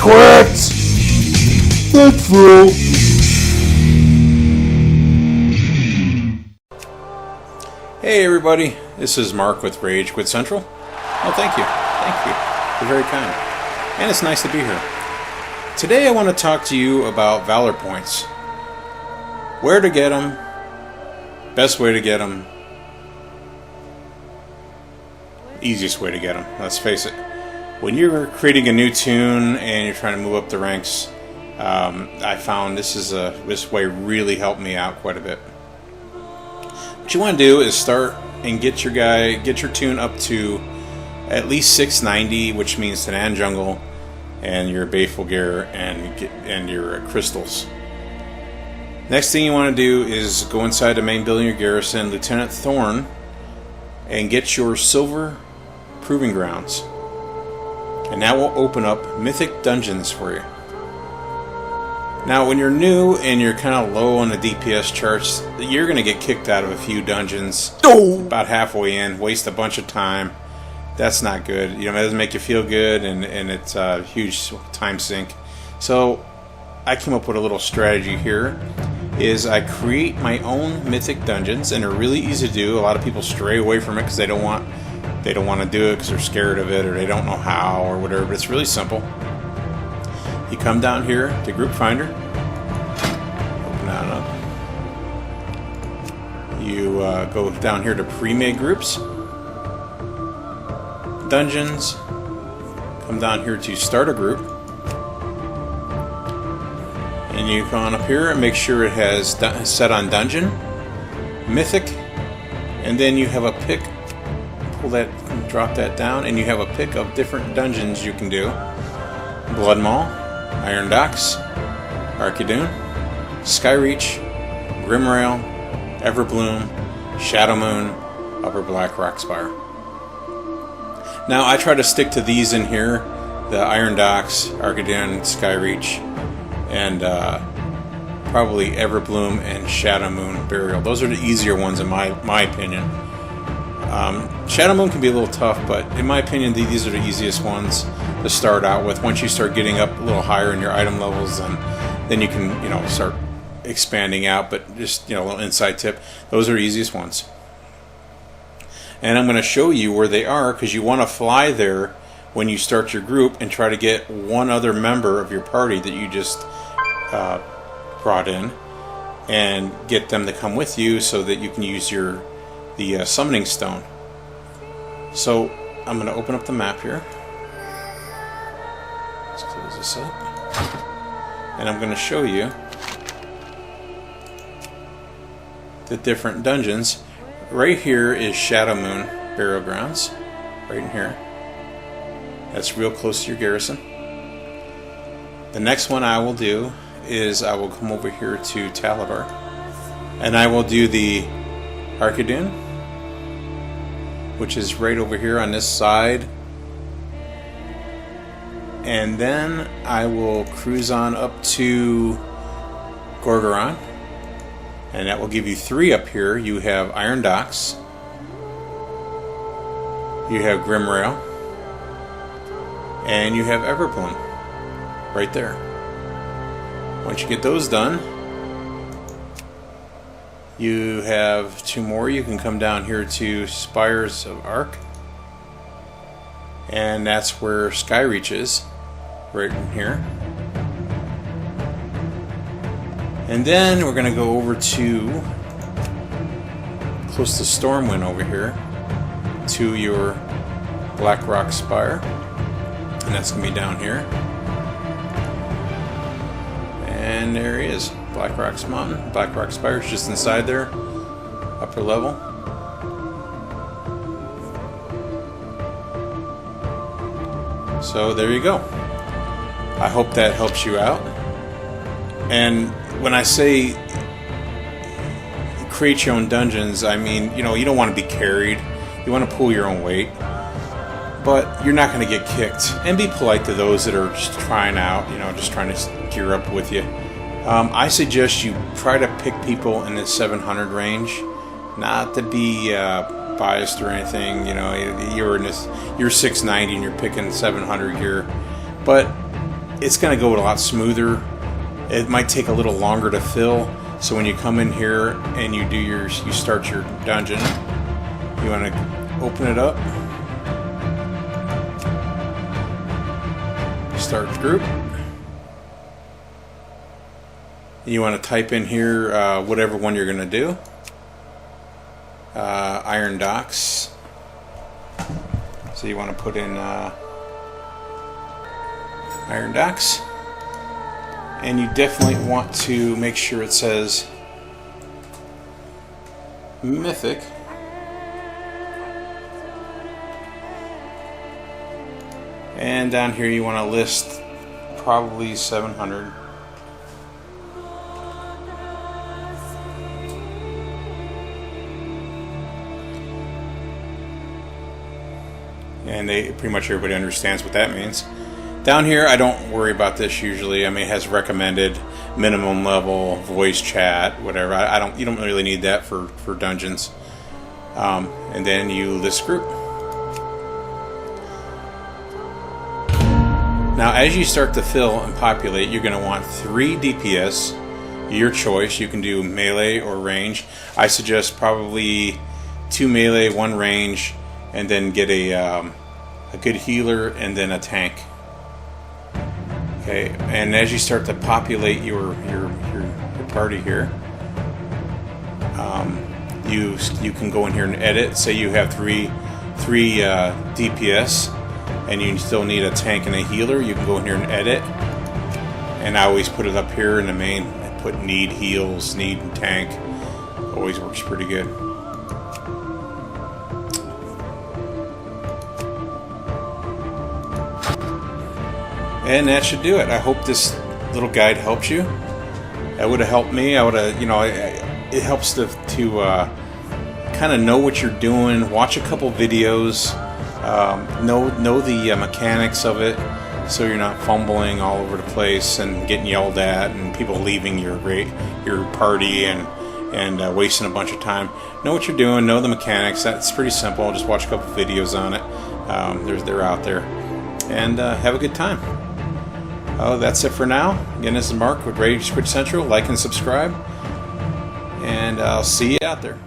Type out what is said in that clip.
quit! That's true. Hey everybody, this is Mark with Rage Quit Central. Oh, thank you. Thank you. You're very kind. And it's nice to be here. Today I want to talk to you about Valor Points. Where to get them, best way to get them, easiest way to get them, let's face it. When you're creating a new tune and you're trying to move up the ranks, I found this way really helped me out quite a bit. What you want to do is start and get your tune up to at least 690, which means Tanan Jungle and your Baleful Gear and your crystals. Next thing you want to do is go inside the main building of your garrison, Lieutenant Thorn, and get your Silver Proving Grounds. And that will open up mythic dungeons for you. Now, when you're new and you're kind of low on the DPS charts, you're going to get kicked out of a few dungeons about halfway in, waste a bunch of time. That's not good. You know, it doesn't make you feel good, and it's a huge time sink. So, I came up with a little strategy here. Is I create my own mythic dungeons, and they're really easy to do. A lot of people stray away from it because they don't want to do it because they're scared of it or they don't know how or whatever. But it's really simple. You come down here to Group Finder, open that up. You go down here to Pre-Made Groups, Dungeons, come down here to Start a Group, and you go on up here and make sure it has set on Dungeon, Mythic, and then you have a pick, drop that down, and you have a pick of different dungeons you can do. Blood Maw, Iron Docks, Archidune, Skyreach, Grimrail, Everbloom, Shadowmoon, Upper Blackrock Spire. Now I try to stick to these in here, the Iron Docks, Archidune, Skyreach, and probably Everbloom and Shadowmoon Burial. Those are the easier ones in my opinion. Shadowmoon can be a little tough, but in my opinion, these are the easiest ones to start out with. Once you start getting up a little higher in your item levels, then you can start expanding out. But just a little inside tip: those are the easiest ones. And I'm going to show you where they are because you want to fly there when you start your group and try to get one other member of your party that you just brought in and get them to come with you so that you can use the summoning stone. So I'm going to open up the map here. Let's close this up. And I'm going to show you the different dungeons. Right here is Shadowmoon Burial Grounds. Right in here. That's real close to your garrison. The next one I will do is I will come over here to Talabar. And I will do the Archidune, which is right over here on this side. And then I will cruise on up to Gorgoron, and that will give you 3 up here. You have Iron Docks, you have Grimrail, and you have Everbloom right there. Once you get those done, you have 2 more. You can come down here to Spires of Arc, and that's where Skyreach is, right in here. And then we're going to go over to close to Stormwind over here to your Blackrock Spire, and that's going to be down here. And there he is, Blackrock's Mountain. Blackrock Spire is just inside there, upper level. So there you go. I hope that helps you out. And when I say create your own dungeons, I mean, you don't want to be carried. You want to pull your own weight. But you're not going to get kicked. And be polite to those that are just trying out, just trying to gear up with you. I suggest you try to pick people in the 700 range. Not to be biased or anything. You're 690 and you're picking 700 gear. But it's going to go a lot smoother. It might take a little longer to fill. So when you come in here and you start your dungeon, you want to open it up, start group. You want to type in here whatever one you're going to do. Iron Docks. So you want to put in Iron Docks. And you definitely want to make sure it says Mythic. And down here you want to list probably 700. And pretty much everybody understands what that means. Down here, I don't worry about this usually. I mean, it has recommended minimum level, voice chat, whatever. You don't really need that for dungeons. And then you list group. Now, as you start to fill and populate, you're going to want 3 DPS. Your choice. You can do melee or range. I suggest probably 2 melee, 1 range, and then get a good healer and then a tank. Okay, and as you start to populate your party here, you can go in here and edit. Say you have three DPS, and you still need a tank and a healer. You can go in here and edit. And I always put it up here in the main. I put need heals, need tank. Always works pretty good. And that should do it. I hope this little guide helps you. That would have helped me. I would have, it helps to kind of know what you're doing. Watch a couple videos. Know the mechanics of it, so you're not fumbling all over the place and getting yelled at and people leaving your party and wasting a bunch of time. Know what you're doing. Know the mechanics. That's pretty simple. Just watch a couple videos on it. They're out there, and have a good time. Oh, that's it for now. Again, this is Mark with Rage Quit Central. Like and subscribe, and I'll see you out there.